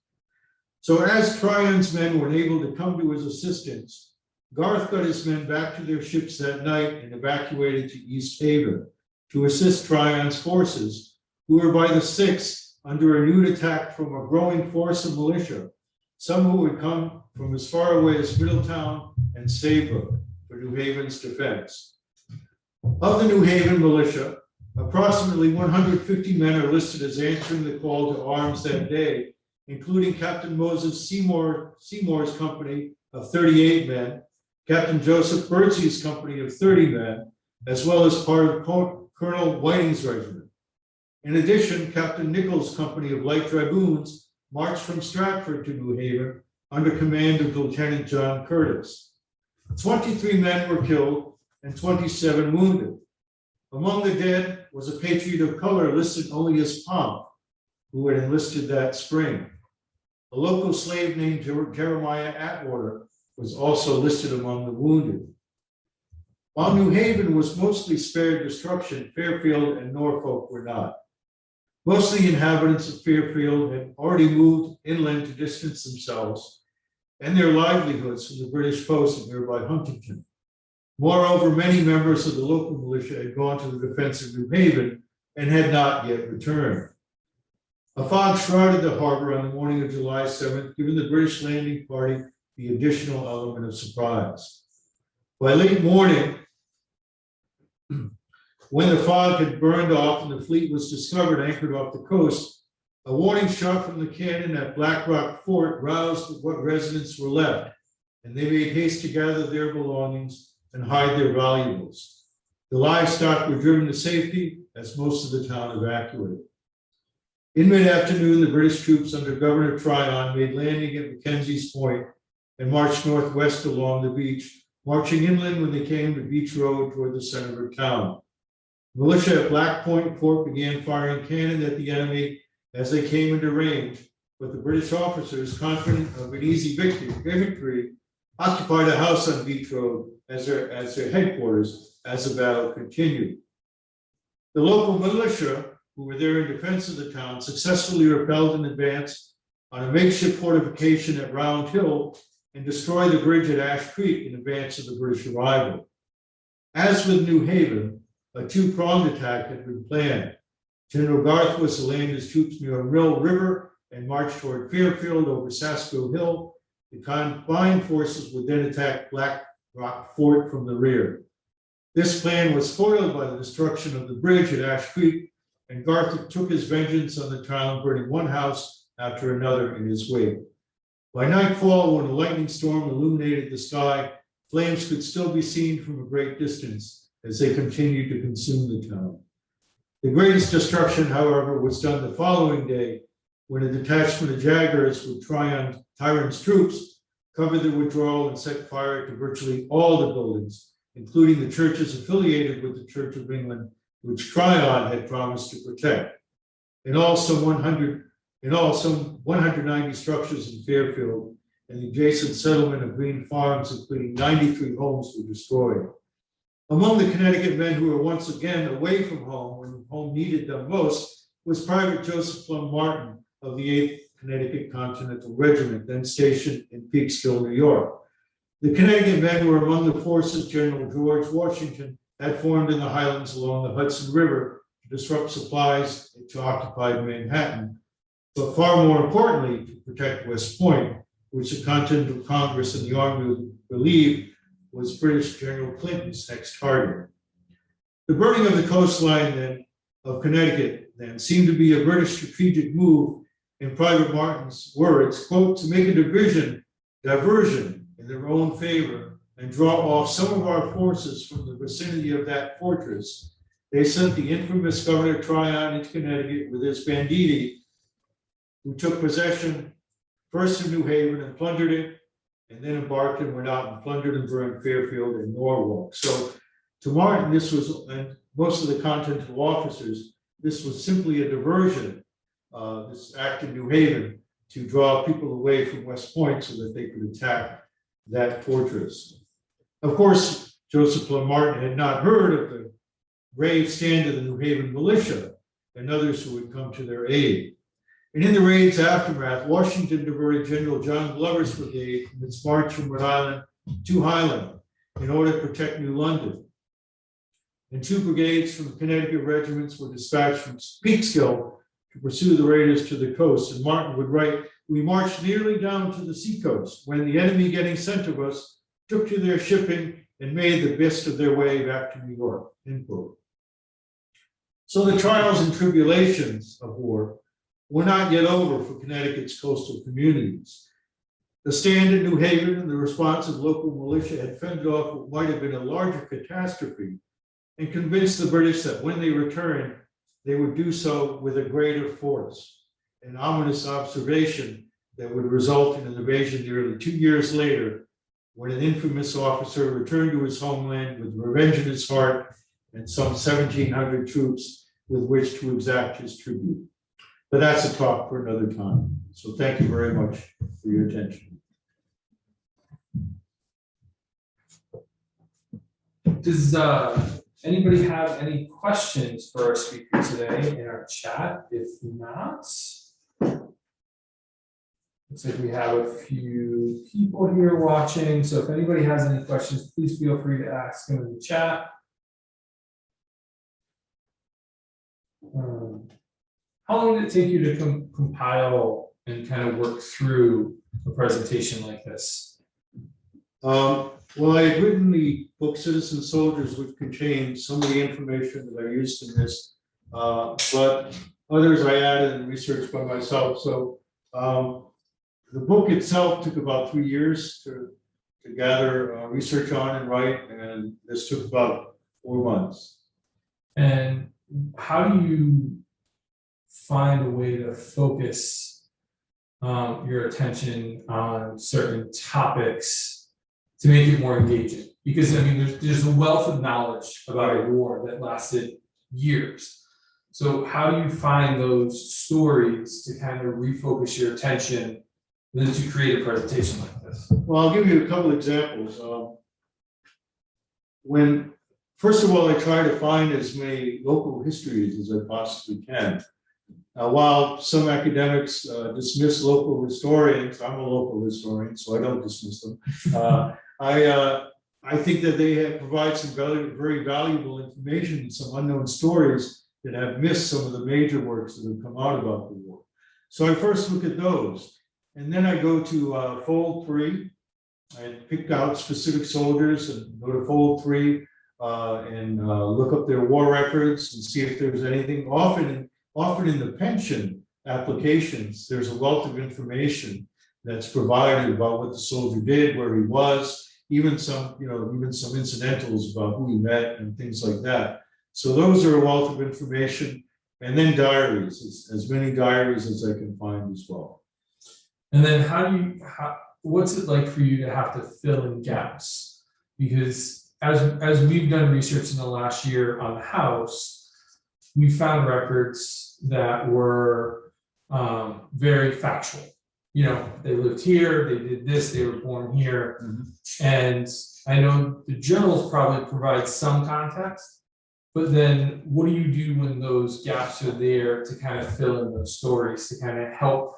So as Tryon's men were able to come to his assistance, Garth got his men back to their ships that night and evacuated to East Haven to assist Tryon's forces, who were by the 6th under a renewed attack from a growing force of militia, some who would come from as far away as Middletown and Saybrook for New Haven's defense. Of the New Haven militia, approximately 150 men are listed as answering the call to arms that day, including Captain Moses Seymour's company of 38 men, Captain Joseph Birdsey's company of 30 men, as well as part of Colonel Whiting's regiment. In addition, Captain Nichols' company of light dragoons marched from Stratford to New Haven under command of Lieutenant John Curtis. 23 men were killed and 27 wounded. Among the dead was a patriot of color listed only as Pomp, who had enlisted that spring. A local slave named Jeremiah Atwater was also listed among the wounded. While New Haven was mostly spared destruction, Fairfield and Norfolk were not. Most of the inhabitants of Fairfield had already moved inland to distance themselves and their livelihoods from the British post at nearby Huntington. Moreover, many members of the local militia had gone to the defense of New Haven and had not yet returned. A fog shrouded the harbor on the morning of July 7th, giving the British landing party the additional element of surprise. By late morning, when the fog had burned off and the fleet was discovered anchored off the coast, a warning shot from the cannon at Black Rock Fort roused what residents were left, and they made haste to gather their belongings and hide their valuables. The livestock were driven to safety as most of the town evacuated. In mid-afternoon, the British troops under Governor Tryon made landing at Mackenzie's Point and marched northwest along the beach, marching inland when they came to Beach Road toward the center of town. Militia at Black Point Fort began firing cannon at the enemy as they came into range, but the British officers, confident of an easy victory, occupied a house on Beach Road as their headquarters as the battle continued. The local militia, who were there in defense of the town, successfully repelled in advance on a makeshift fortification at Round Hill and destroyed the bridge at Ash Creek in advance of the British arrival. As with New Haven, a two-pronged attack had been planned. General Garth was to land his troops near Mill River and march toward Fairfield over Sasko Hill. The combined forces would then attack Black Rock Fort from the rear. This plan was foiled by the destruction of the bridge at Ash Creek, and Garth took his vengeance on the town, burning one house after another in his wake. By nightfall, when a lightning storm illuminated the sky, flames could still be seen from a great distance as they continued to consume the town. The greatest destruction, however, was done the following day when a detachment of Jaggers with Tyrion's troops covered the withdrawal and set fire to virtually all the buildings, including the churches affiliated with the Church of England, which Tryon had promised to protect. In all, some 190 structures in Fairfield and the adjacent settlement of Green Farms, including 93 homes, were destroyed. Among the Connecticut men who were once again away from home when home needed them most was Private Joseph Plum Martin of the 8th Connecticut Continental Regiment, then stationed in Peekskill, New York. The Connecticut men were among the forces General George Washington had formed in the Highlands along the Hudson River to disrupt supplies to occupied Manhattan, but far more importantly, to protect West Point, which the Continental Congress and the Army believed was British General Clinton's next target. The burning of the coastline then of Connecticut then seemed to be a British strategic move, in Private Martin's words, quote, to make a diversion in their own favor and draw off some of our forces from the vicinity of that fortress. They sent the infamous Governor Tryon into Connecticut with his banditti, who took possession first of New Haven and plundered it, and then embarked and went out and plundered and burned Fairfield and Norwalk. So to Martin, this was, and most of the Continental officers, this was simply a diversion, this act in New Haven, to draw people away from West Point so that they could attack that fortress. Of course, Joseph Plum Martin had not heard of the brave stand of the New Haven Militia and others who had come to their aid. And in the raid's aftermath, Washington diverted General John Glover's brigade from its march from Rhode Island to Highland in order to protect New London. And 2 brigades from the Connecticut regiments were dispatched from Peekskill to pursue the raiders to the coast. And Martin would write, we marched nearly down to the seacoast when the enemy getting scent of us took to their shipping and made the best of their way back to New York, end quote. So the trials and tribulations of war were not yet over for Connecticut's coastal communities. The stand in New Haven and the response of local militia had fended off what might have been a larger catastrophe and convinced the British that when they returned, they would do so with a greater force, an ominous observation that would result in an invasion nearly 2 years later, when an infamous officer returned to his homeland with revenge in his heart and some 1,700 troops with which to exact his tribute. But that's a talk for another time. So thank you very much for your attention. Does anybody have any questions for our speaker today in our chat? If not, looks like we have a few people here watching. So if anybody has any questions, please feel free to ask them in the chat. How long did it take you to compile and kind of work through a presentation like this? Well, I had written the book Citizen Soldiers, which contained some of the information that I used in this, but others I added and researched by myself. So the book itself took about 3 years to gather research on and write, and this took about 4 months. And how do you find a way to focus your attention on certain topics to make it more engaging? Because I mean, there's a wealth of knowledge about a war that lasted years. So how do you find those stories to kind of refocus your attention and then to create a presentation like this? Well, I'll give you a couple examples. First of all, I try to find as many local histories as I possibly can. While some academics dismiss local historians, I'm a local historian, so I don't dismiss them. I think that they provide some very valuable information and some unknown stories that have missed some of the major works that have come out about the war. So I first look at those, and then I go to Fold 3. I pick out specific soldiers and go to Fold 3 and look up their war records and see if there's anything. Often in the pension applications, there's a wealth of information that's provided about what the soldier did, where he was, even some incidentals about who he met and things like that. So those are a wealth of information. And then diaries, as many diaries as I can find as well. And then what's it like for you to have to fill in gaps? Because as we've done research in the last year on the house, we found records that were very factual. they lived here, they did this, they were born here. Mhm. And I know the journals probably provide some context, but then what do you do when those gaps are there to kind of fill in those stories, to kind of help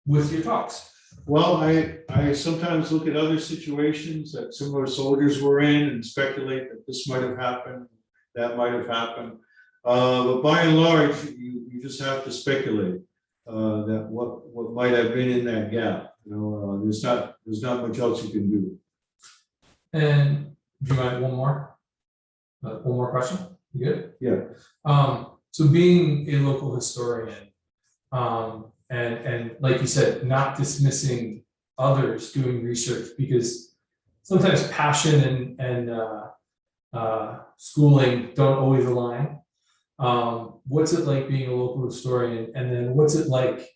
with your talks? Well, I sometimes look at other situations that similar soldiers were in and speculate that this might have happened, that might have happened. But by and large, you just have to speculate that what might have been in that gap. There's not much else you can do. And do you mind one more question? You good? Yeah. So being a local historian, and like you said, not dismissing others doing research, because sometimes passion and schooling don't always align. What's it like being a local historian, and then what's it like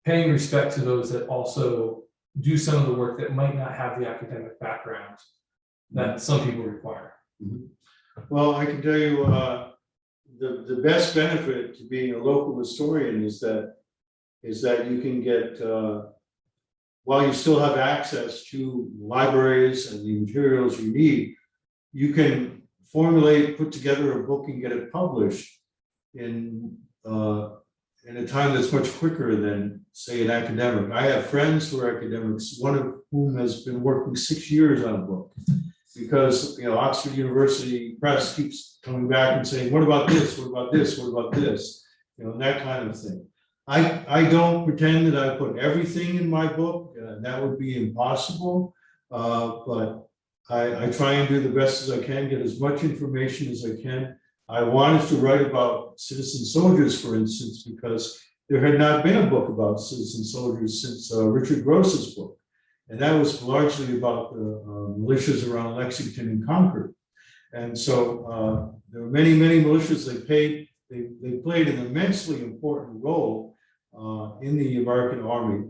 paying respect to those that also do some of the work that might not have the academic background that some people require? Well, I can tell you the best benefit to being a local historian is that you can get, while you still have access to libraries and the materials you need, you can put together a book and get it published in a time that's much quicker than, say, an academic. I have friends who are academics, one of whom has been working 6 years on a book, because Oxford University Press keeps coming back and saying, what about this, what about this, what about this, and that kind of thing. I don't pretend that I put everything in my book, that would be impossible, but I try and do the best as I can, get as much information as I can. I wanted to write about citizen soldiers, for instance, because there had not been a book about citizen soldiers since Richard Gross's book. And that was largely about the militias around Lexington and Concord. And so there were many, many militias. They played an immensely important role in the American Army.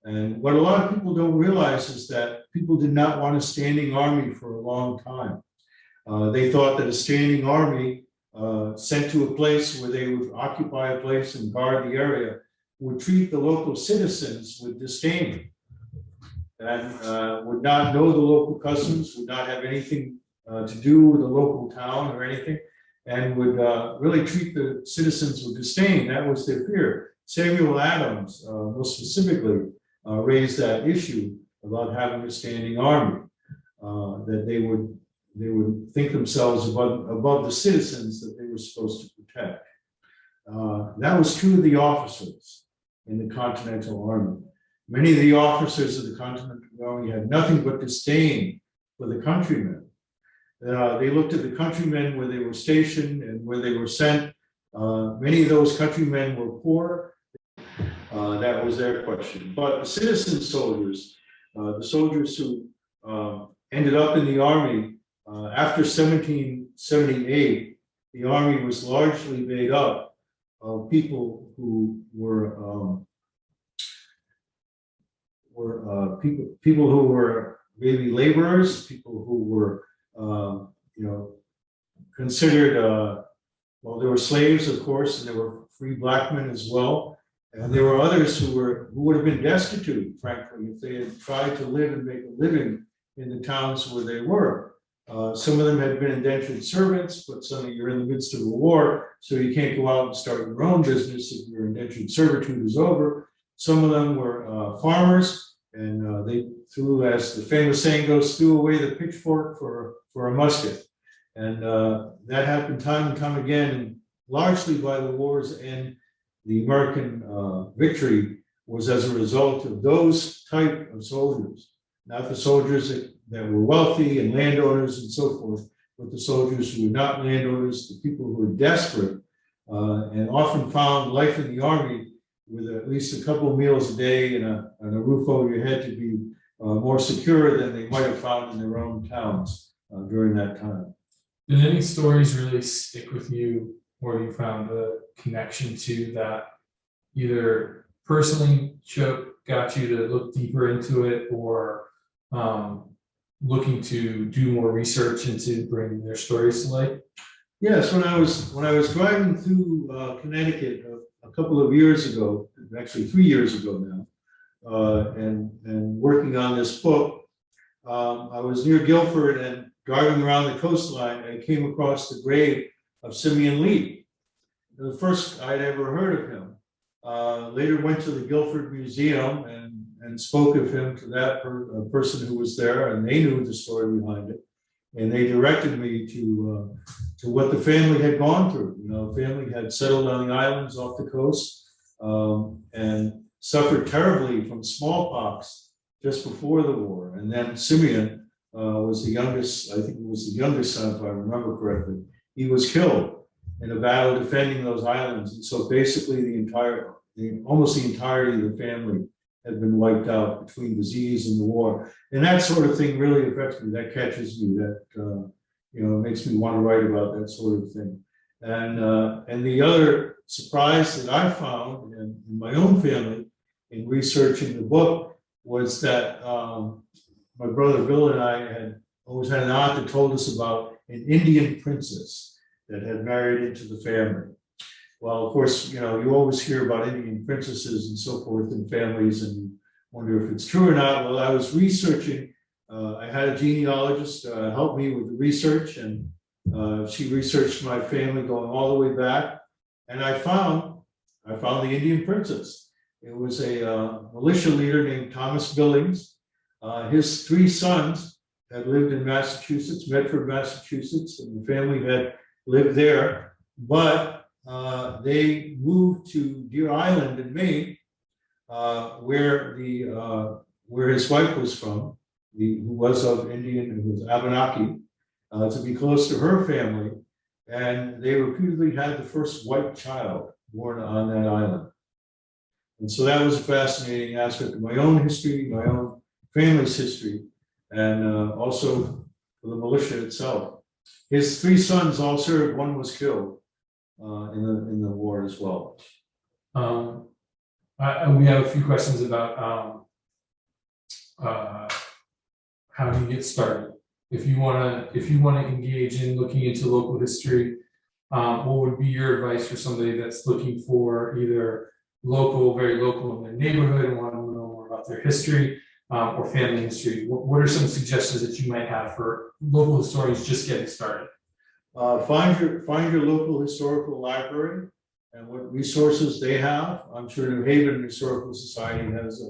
And what a lot of people don't realize is that people did not want a standing army for a long time. They thought that a standing army sent to a place where they would occupy a place and guard the area would treat the local citizens with disdain, and would not know the local customs, would not have anything to do with the local town or anything, and would really treat the citizens with disdain. That was their fear. Samuel Adams, most specifically, raised that issue about having a standing army, that they would think themselves above the citizens that they were supposed to protect. That was true of the officers in the Continental Army. Many of the officers of the Continental Army had nothing but disdain for the countrymen. They looked at the countrymen where they were stationed and where they were sent. Many of those countrymen were poor. That was their question. But the citizen soldiers, the soldiers who ended up in the Army, after 1778, the Army was largely made up of people who were people who were maybe laborers, people who were considered well, there were slaves, of course, and there were free black men as well, and there were others who would have been destitute, frankly, if they had tried to live and make a living in the towns where they were. Some of them had been indentured servants, but you're in the midst of a war, so you can't go out and start your own business if your indentured servitude is over. Some of them were farmers, and they threw, as the famous saying goes, threw away the pitchfork for a musket. And that happened time and time again, and largely by the war's end, the American victory was as a result of those type of soldiers, not the soldiers that were wealthy and landowners and so forth, but the soldiers who were not landowners, the people who were desperate and often found life in the Army with at least a couple of meals a day and a roof over your head to be more secure than they might have found in their own towns during that time. Did any stories really stick with you, or you found a connection to that either personally got you to look deeper into it, or looking to do more research into bringing their stories to light? Yes, when I was driving through Connecticut a couple of years ago, actually 3 years ago now, and working on this book. I was near Guilford and driving around the coastline, I came across the grave of Simeon Lee. The first I'd ever heard of him. Later went to the Guilford Museum and spoke of him to that person who was there, and they knew the story behind it. And they directed me to what the family had gone through. You know, the family had settled on the islands off the coast and suffered terribly from smallpox just before the war. And then Simeon was the youngest, I think it was the youngest son, if I remember correctly. He was killed in a battle defending those islands. And so basically almost the entirety of the family had been wiped out between disease and the war. And that sort of thing really affects me. That catches me, that, you know, makes me want to write about that sort of thing. And the other surprise that I found in my own family in researching the book was that my brother Bill and I had always had an aunt that told us about an Indian princess that had married into the family. Well, of course, you know, you always hear about Indian princesses and so forth in families, and you wonder if it's true or not. Well, I was researching. I had a genealogist help me with the research, and she researched my family going all the way back. And I found the Indian princess. It was a militia leader named Thomas Billings. His 3 sons had lived in Massachusetts, Medford, Massachusetts, and the family had lived there. But they moved to Deer Island in Maine, where his wife was from, who was of Indian, who was Abenaki, to be close to her family. And they reputedly had the first white child born on that island. And so that was a fascinating aspect of my own history, my own family's history, and also for the militia itself. His 3 sons all served, 1 was killed in the war as well. We have a few questions about how do you get started. If you want to engage in looking into local history, what would be your advice for somebody that's looking for either local, very local in their neighborhood and want to know more about their history, or family history? What are some suggestions that you might have for local historians just getting started? Find your local historical library and what resources they have. I'm sure New Haven Historical Society has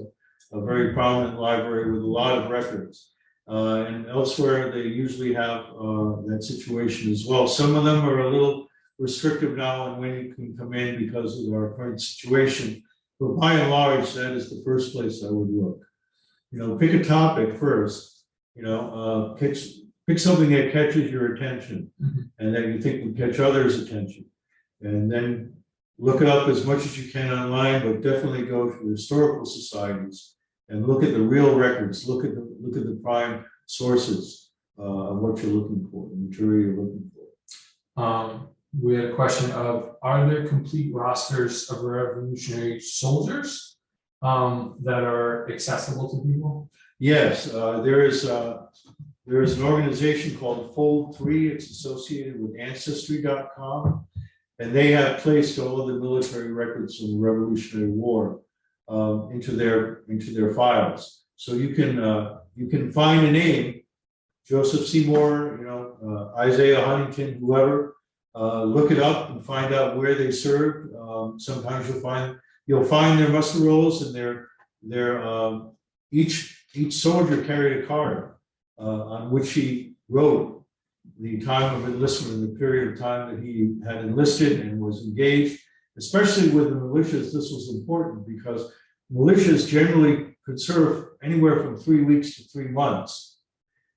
a very prominent library with a lot of records. And elsewhere, they usually have that situation as well. Some of them are a little restrictive now on when you can come in because of our current situation. But by and large, that is the first place I would look. You know, pick a topic first. You know, pick something that catches your attention and that you think would catch others' attention. And then look it up as much as you can online, but definitely go to the historical societies and look at the real records, look at the prime sources of what you're looking for, the material you're looking for. We had a question of, are there complete rosters of Revolutionary soldiers that are accessible to people? Yes, there is an organization called Fold 3. It's associated with Ancestry.com, and they have placed all of the military records from the Revolutionary War into their files. So you can find a name, Joseph Seymour, you know, Isaiah Huntington, whoever. Look it up and find out where they served. Sometimes you'll find their muster rolls, and each soldier carried a card on which he wrote the time of enlistment and the period of time that he had enlisted and was engaged. Especially with the militias, this was important because militias generally could serve anywhere from 3 weeks to 3 months.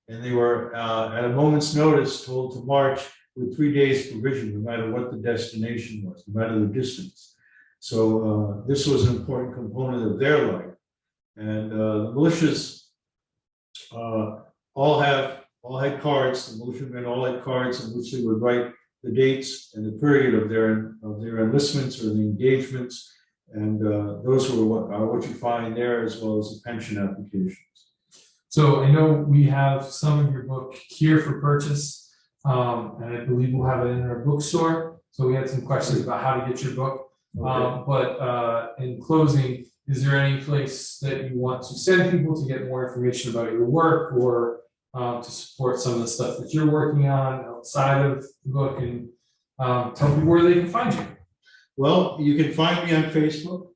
And they were at a moment's notice told to march with 3 days provision, no matter what the destination was, no matter the distance. So this was an important component of their life. And the militias all had cards. The militiamen all had cards in which they would write the dates and the period of their enlistments or the engagements, and those are what you find there, as well as the pension applications. So I know we have some of your book here for purchase, and I believe we'll have it in our bookstore. So we had some questions about how to get your book. But in closing, is there any place that you want to send people to get more information about your work, or to support some of the stuff that you're working on outside of the book, and tell people where they can find you? Well, you can find me on Facebook,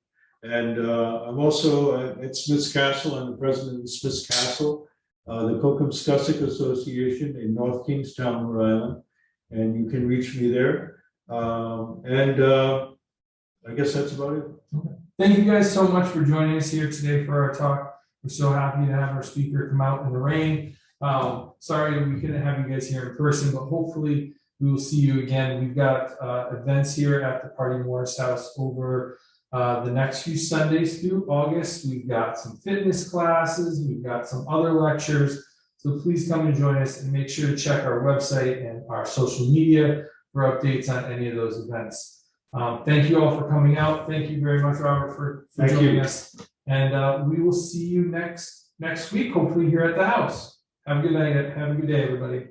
and I'm also at Smith's Castle. I'm the president of Smith's Castle, the Cocum-Scussock Association in North Kingstown, Rhode Island, and you can reach me there. I guess that's about it. Okay. Thank you guys so much for joining us here today for our talk. We're so happy to have our speaker come out in the rain. Sorry we couldn't have you guys here in person, but hopefully we will see you again. We've got events here at the Pardee-Morris House over the next few Sundays through August. We've got some fitness classes, we've got some other lectures. So please come and join us, and make sure to check our website and our social media for updates on any of those events. Thank you all for coming out. Thank you very much, Robert, for joining us. And we will see you next week, hopefully here at the house. Have a good night. Have a good day, everybody.